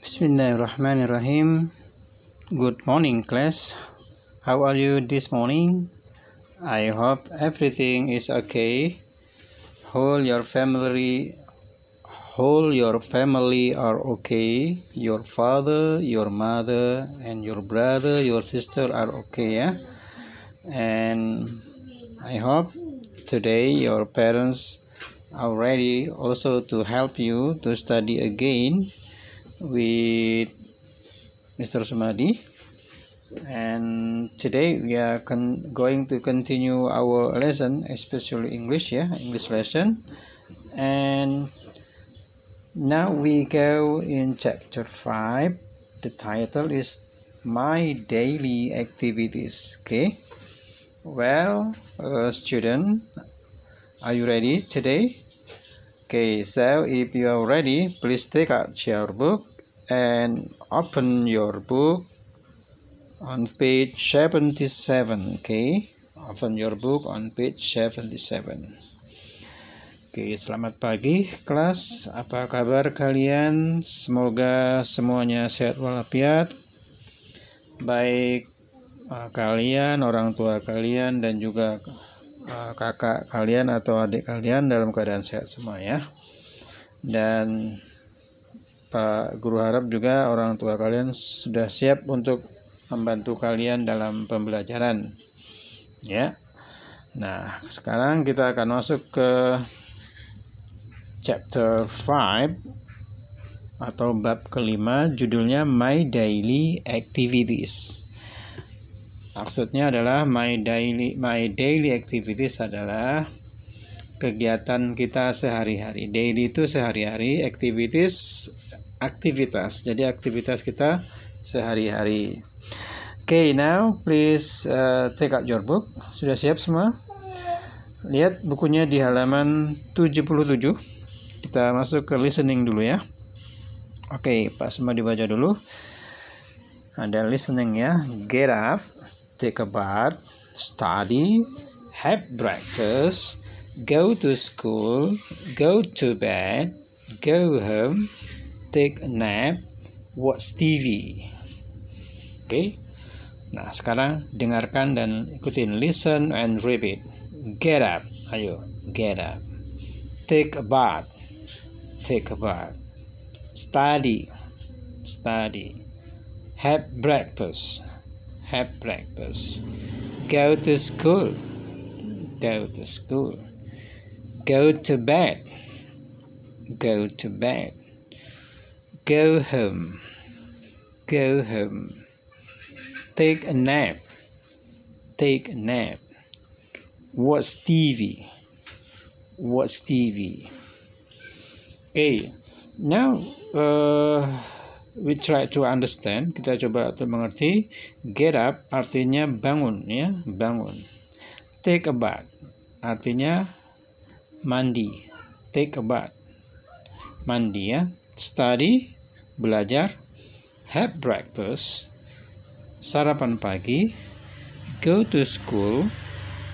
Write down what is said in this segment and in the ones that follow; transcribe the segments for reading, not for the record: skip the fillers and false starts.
Bismillahirrahmanirrahim. Good morning, class. How are you this morning? I hope everything is okay. All your family are okay. Your father, your mother, and your brother, your sister are okay, yeah? And I hope today your parents are ready also to help you to study again with Mr. Sumadi, and today we are going to continue our lesson, especially English lesson. And now we go in chapter 5. The title is My Daily Activities. Okay, well, student, are you ready today? Okay, so if you are ready, please take out your book and open your book on page 77. Okay, open your book on page 77. Oke, selamat pagi kelas. Apa kabar kalian? Semoga semuanya sehat walafiat. Baik kalian, orang tua kalian, dan juga kakak kalian atau adik kalian dalam keadaan sehat semua ya. Dan Pak Guru harap juga orang tua kalian sudah siap untuk membantu kalian dalam pembelajaran ya. Nah, sekarang kita akan masuk ke chapter 5 atau bab kelima, judulnya My Daily Activities. Maksudnya adalah my daily activities adalah kegiatan kita sehari-hari. Daily itu sehari-hari, activities aktivitas. Jadi aktivitas kita sehari-hari. Okay, now please take out your book. Sudah siap semua? Lihat bukunya di halaman 77. Kita masuk ke listening dulu ya. Oke, Pak semua dibaca dulu. Ada listening ya. Get up, take a bath, study, have breakfast, go to school, go to bed, go home, take a nap, watch TV. Oke. Nah, sekarang dengarkan dan ikutin. Listen and repeat. Get up. Ayo, get up. Take a bath. Take a bath. Study. Study. Have breakfast. Have breakfast. Go to school. Go to school. Go to bed. Go to bed. Go home. Go home. Take a nap. Take a nap. Watch TV. Watch TV. Okay. Now we try to understand. Kita coba untuk mengerti. Get up artinya bangun ya, bangun. Take a bath artinya mandi. Take a bath, mandi ya. Study, belajar. Have breakfast, sarapan pagi. Go to school,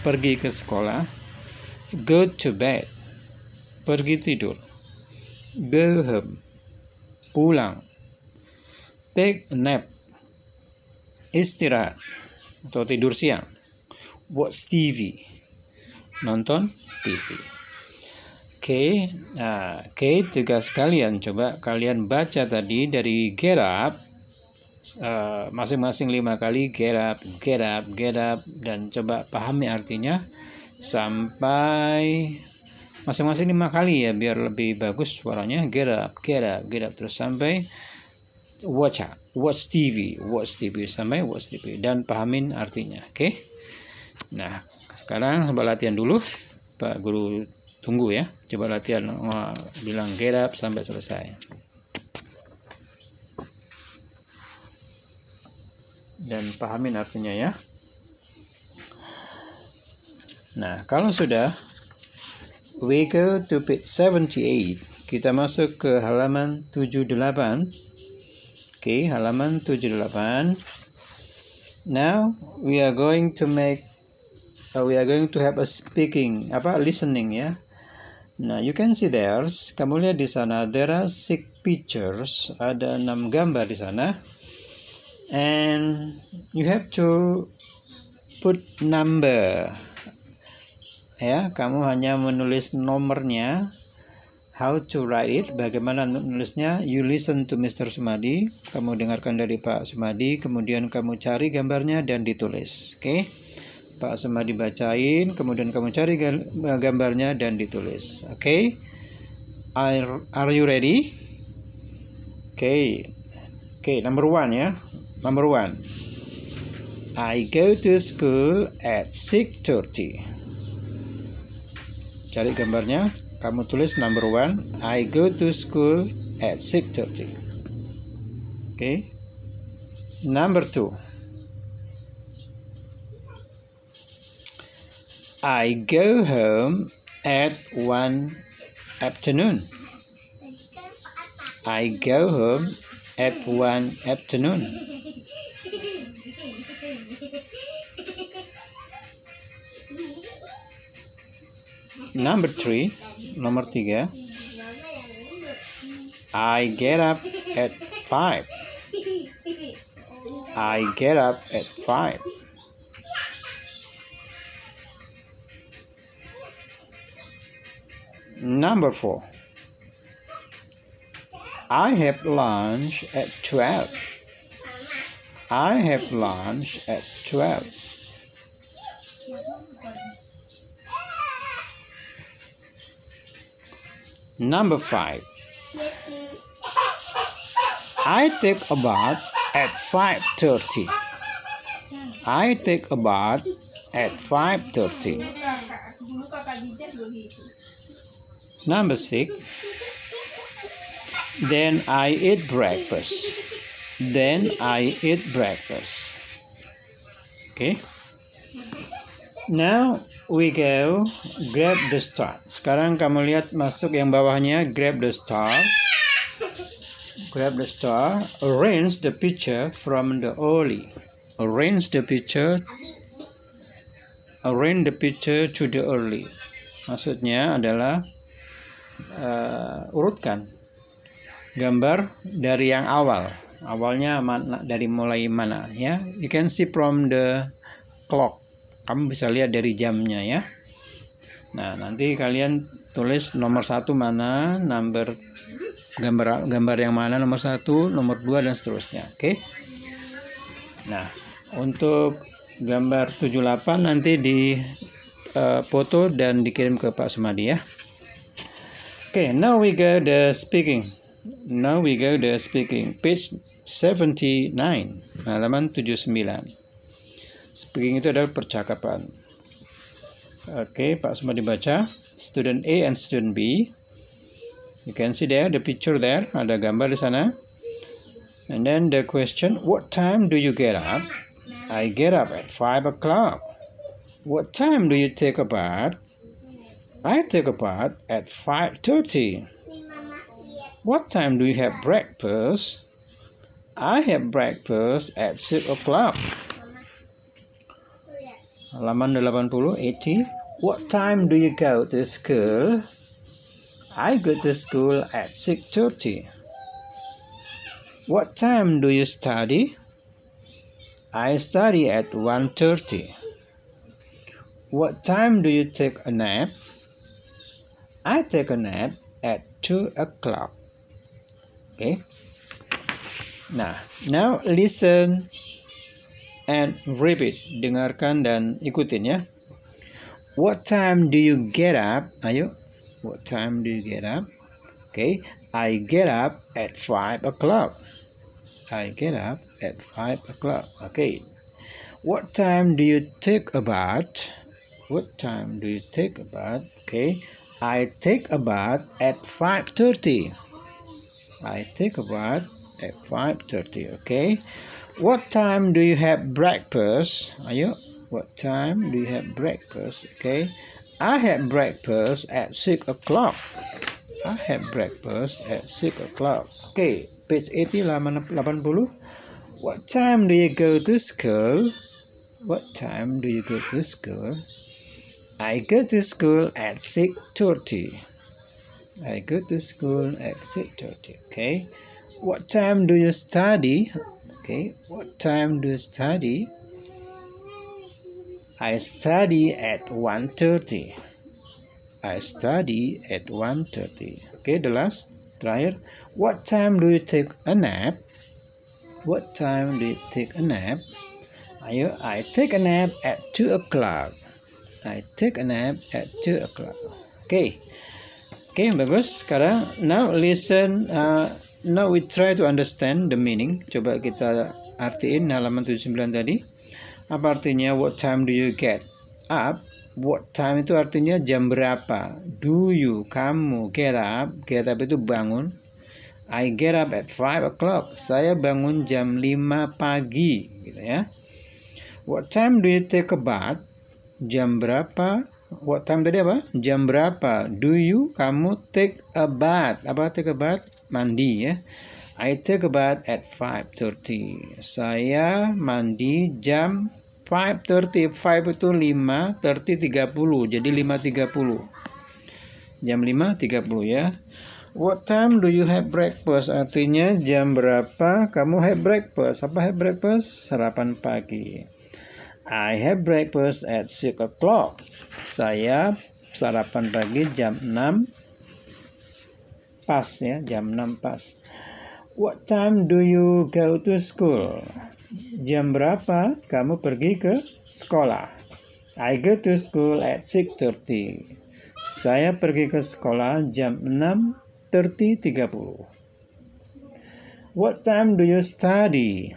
pergi ke sekolah. Go to bed, pergi tidur. Go home, pulang. Take a nap, istirahat atau tidur siang. Watch TV, nonton TV. Oke, nah, tugas kalian coba kalian baca tadi dari get up, masing-masing 5 kali get up, get up, get up, dan coba pahami artinya sampai masing-masing 5 kali ya biar lebih bagus suaranya. Get up, get up, get up, terus sampai watch TV sampai watch TV dan pahamin artinya. Oke. Nah, sekarang coba latihan dulu. Pak Guru tunggu ya. Coba latihan bilang get up sampai selesai. Dan pahamin artinya ya. Nah, kalau sudah, we go to page 78. Kita masuk ke halaman 78. Oke, halaman 78. Now we are going to have a listening ya. Nah, you can see there. Kamu lihat di sana, there are 6 pictures. Ada 6 gambar di sana. And you have to put number. Ya, kamu hanya menulis nomornya. How to write it? Bagaimana menulisnya? You listen to Mr. Sumadi. Kamu dengarkan dari Pak Sumadi. Kemudian kamu cari gambarnya dan ditulis. Oke? Pak Sumadi bacain. Kemudian kamu cari gambarnya dan ditulis. Oke? Are you ready? Oke, number 1 ya. Number 1. I go to school at 6:30. Cari gambarnya. Kamu tulis number 1. I go to school at 6:30. Okay. Number 2. I go home at 1 afternoon. I go home at 1 afternoon. Number 3. Nomor 3. I get up at 5. I get up at 5. Number 4. I have lunch at 12. I have lunch at 12. Number 5. I take a bath at 5:30. I take a bath at 5:30. Number 6. Then I eat breakfast. Then I eat breakfast. Okay. Now we go grab the star. Sekarang kamu lihat masuk yang bawahnya, grab the star. Grab the star. Arrange the picture from the early. Arrange the picture. Arrange the picture to the early. Maksudnya adalah urutkan gambar dari yang awal. Awalnya mana, dari mulai mana ya? You can see from the clock. Kamu bisa lihat dari jamnya ya. Nah, nanti kalian tulis nomor 1 mana, gambar yang mana nomor 1, nomor 2 dan seterusnya. Oke. Nah, untuk gambar 78 nanti di foto dan dikirim ke Pak Sumadi ya. Oke, now we go the speaking. Now we go the speaking. Page 79, halaman 79. Speaking itu adalah percakapan. Oke, Pak Sumadi baca. Student A and student B. You can see there the picture there. Ada gambar di sana. And then the question, what time do you get up? I get up at 5 o'clock. What time do you take a bath? I take a bath at 5:30. What time do you have breakfast? I have breakfast at 6 o'clock. Halaman 80, 80. What time do you go to school? I go to school at 6:30. What time do you study? I study at 1:30. What time do you take a nap? I take a nap at 2 o'clock. Okay. Now listen and repeat. Dengarkan dan ikutin ya. What time do you get up? Ayo. What time do you get up? Okay. I get up at 5 o'clock. I get up at 5 o'clock. Okay. What time do you take a bath? What time do you take a bath? Okay. I take a bath at 5:30. I take a bath at 5:30. Okay. What time do you have breakfast? Ayo. What time do you have breakfast? Okay. I have breakfast at 6 o'clock. I have breakfast at 6 o'clock. Okay. Page 80, halaman 80. What time do you go to school? What time do you go to school? I go to school at 6:30. I go to school at 6:30. Okay. What time do you study? Okay. What time do you study? I study at 1:30. I study at 1:30. Okay, the last, terakhir. What time do you take a nap? What time do you take a nap? Ayo, I take a nap at 2 o'clock. I take a nap at 2 o'clock. Okay. Okay, bagus. Sekarang, now listen. Now we try to understand the meaning. Coba kita artiin halaman 79 tadi. Apa artinya what time do you get up? What time itu artinya jam berapa. Do you, kamu, get up. Get up itu bangun. I get up at 5 o'clock. Saya bangun jam 5 pagi. Gitu ya. What time do you take a bath? Jam berapa? What time tadi apa? Jam berapa? Do you, kamu take a bath. Apa take a bath? Mandi ya. I take a bath at 5:30. Saya mandi jam 5:30. 5 itu 5, 30 30. Jadi 5:30. Jam 5:30 ya. What time do you have breakfast? Artinya jam berapa kamu have breakfast? Apa have breakfast? Sarapan pagi. I have breakfast at 6 o'clock. Saya sarapan pagi jam 6 pas ya, jam 6 pas. What time do you go to school? Jam berapa kamu pergi ke sekolah? I go to school at 6:30. Saya pergi ke sekolah jam 6:30. What time do you study?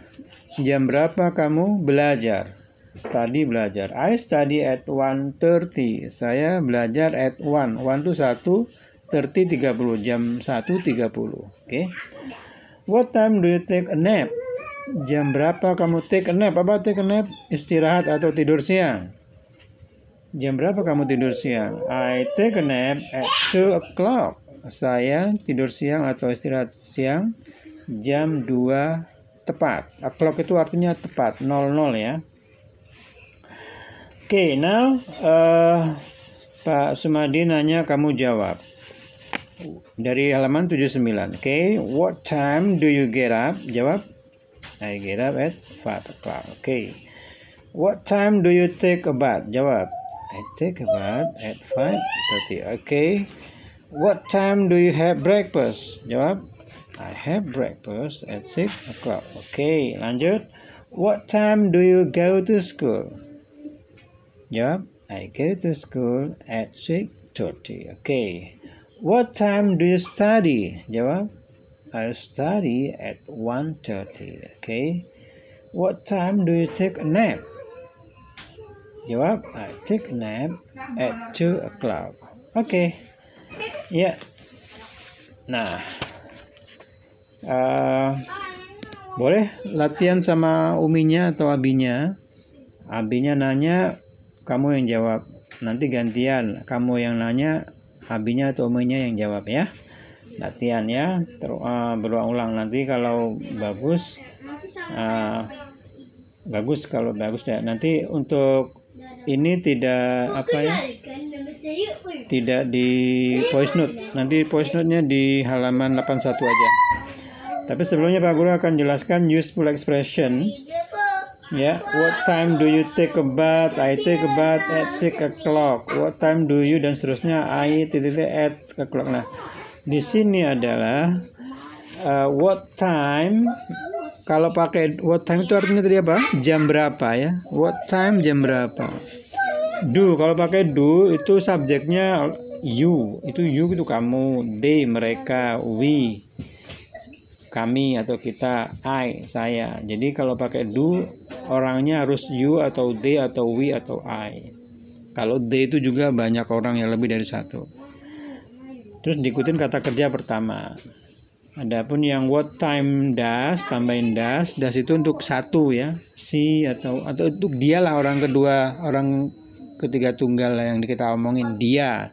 Jam berapa kamu belajar? Study, belajar. I study at 1:30. Saya belajar at 1. 1 itu 1, 30 30. Jam 1:30. Oke. What time do you take a nap? Jam berapa kamu take a nap? Apa take a nap? Istirahat atau tidur siang. Jam berapa kamu tidur siang? I take a nap at 2 o'clock. Saya tidur siang atau istirahat siang jam 2 tepat. O'clock itu artinya tepat, 00 ya. Oke, now Pak Sumadi nanya, kamu jawab. Dari halaman 79. Oke, what time do you get up? Jawab. I get up at 5 o'clock. Oke. What time do you take a bath? Jawab. I take a bath at 5:30. Oke. What time do you have breakfast? Jawab. I have breakfast at 6 o'clock. Oke, lanjut. What time do you go to school? Jawab. I go to school at 6:30. Oke. What time do you study? Jawab. I study at 1:30. Okay. What time do you take a nap? Jawab. I take a nap at 2 o'clock. Okay. Ya. Yeah. Nah. Boleh latihan sama uminya atau abinya. Abinya nanya, kamu yang jawab. Nanti gantian. Kamu yang nanya, abinya atau uminya yang jawab ya. Latihan ya, berulang-ulang. Nanti kalau bagus, bagus kalau bagus ya. Nanti untuk ini tidak tidak di voice note. Nanti voice note-nya di halaman 81 aja. Tapi sebelumnya Pak Guru akan jelaskan useful expression. Ya, what time do you take a bath? I take a bath at 6 o'clock. What time do you, dan seterusnya. I at o'clock. Nah, di sini adalah what time. Kalau pakai what time itu artinya tadi apa? Jam berapa ya? What time, jam berapa? Do, kalau pakai do itu subjeknya you. Itu you itu kamu, they mereka, we kami atau kita, I saya. Jadi kalau pakai do orangnya harus you atau they atau we atau I. Kalau they itu juga banyak orang yang lebih dari satu. Terus diikutin kata kerja pertama. Adapun yang what time does, tambahin does itu untuk satu ya, si atau untuk dia lah, orang kedua, orang ketiga tunggal lah yang kita omongin, dia.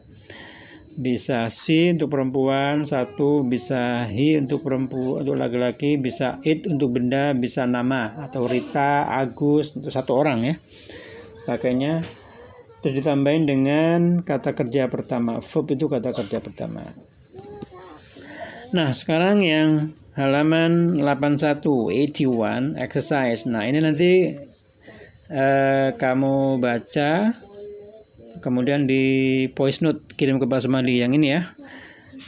Bisa si untuk perempuan satu, bisa he untuk perempuan, untuk laki-laki, bisa it untuk benda, bisa nama atau Rita, Agus untuk satu orang ya. Pakainya terus ditambahin dengan kata kerja pertama, verb itu kata kerja pertama. Nah, sekarang yang halaman 81 exercise. Nah, ini nanti kamu baca, kemudian di voice note kirim ke Pak Sumadi yang ini ya.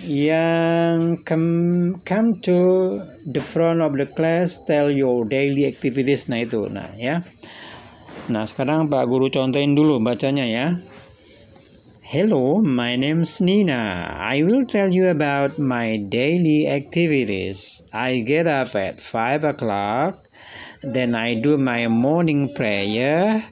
Yang come to the front of the class, tell your daily activities. Nah itu, nah ya. Nah sekarang Pak Guru contohin dulu bacanya ya. Hello, my name's Nina. I will tell you about my daily activities. I get up at 5 o'clock. Then I do my morning prayer.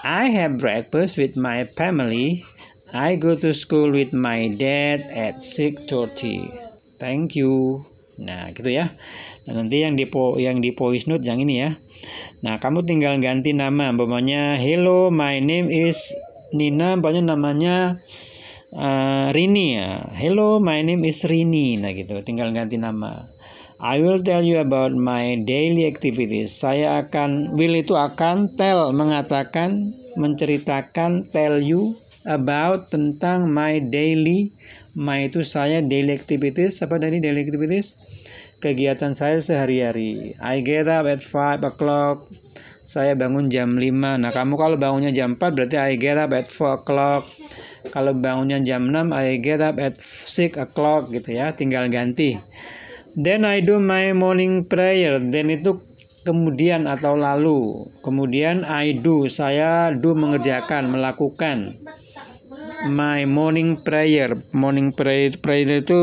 I have breakfast with my family. I go to school with my dad at 6:30. Thank you. Nah, gitu ya. Nah, nanti yang di voice note yang ini ya. Nah, kamu tinggal ganti nama. Umpamanya, hello, my name is Nina, namanya Rini ya. Hello, my name is Rini. Nah, gitu. Tinggal ganti nama. I will tell you about my daily activities. Will itu akan, tell mengatakan, menceritakan, tell you about tentang my daily. My itu saya, daily activities. Apa dari daily activities? Kegiatan saya sehari-hari. I get up at 5 o'clock. Saya bangun jam 5. Nah, kamu kalau bangunnya jam 4 berarti I get up at 4 o'clock. Kalau bangunnya jam 6 I get up at 6 o'clock gitu ya. Tinggal ganti. Then I do my morning prayer. Then itu kemudian atau lalu. Kemudian saya mengerjakan, melakukan my morning prayer. Morning prayer itu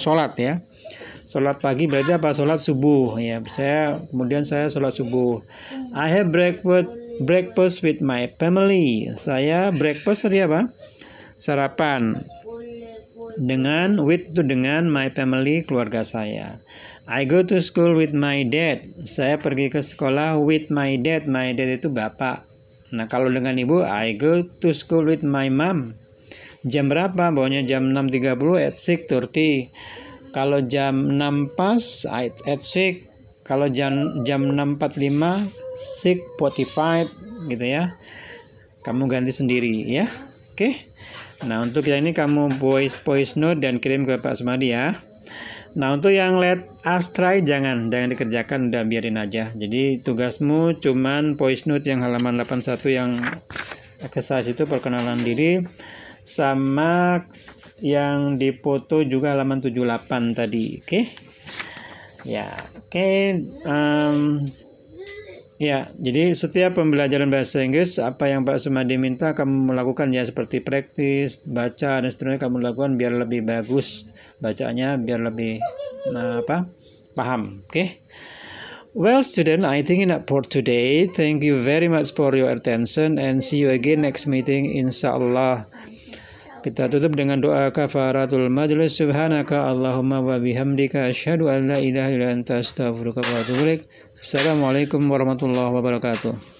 sholat ya. Sholat pagi berarti apa? Sholat subuh ya. Kemudian saya sholat subuh. I have breakfast with my family. Saya breakfast tadi apa? Sarapan. Dengan my family, keluarga saya. I go to school with my dad. Saya pergi ke sekolah with my dad. My dad itu bapak. Nah, kalau dengan ibu, I go to school with my mom. Jam berapa? Bawahnya jam 6.30 at 6:30. Kalau jam 6 pas, at 6. Kalau jam 6.45, 6:45 gitu ya. Kamu ganti sendiri ya. Oke. Nah, untuk yang ini kamu voice note dan kirim ke Pak Sumadi ya. Nah, untuk yang let us try jangan dikerjakan, udah biarin aja. Jadi tugasmu cuman voice note yang halaman 81 yang exercise itu perkenalan diri, sama yang dipoto juga halaman 78 tadi. Oke? Ya, oke. Ya, jadi setiap pembelajaran bahasa Inggris, apa yang Pak Sumadi minta kamu melakukan ya, seperti praktis, baca dan seterusnya kamu lakukan biar lebih bagus bacaannya, biar lebih paham. Oke? Well, student, I think enough for today. Thank you very much for your attention and see you again next meeting insyaallah. Kita tutup dengan doa kafaratul majlis. Subhanaka Allahumma wa bihamdika asyhadu an la ilaha illa anta astaghfiruka wa atubu ilaik. Assalamualaikum warahmatullahi wabarakatuh.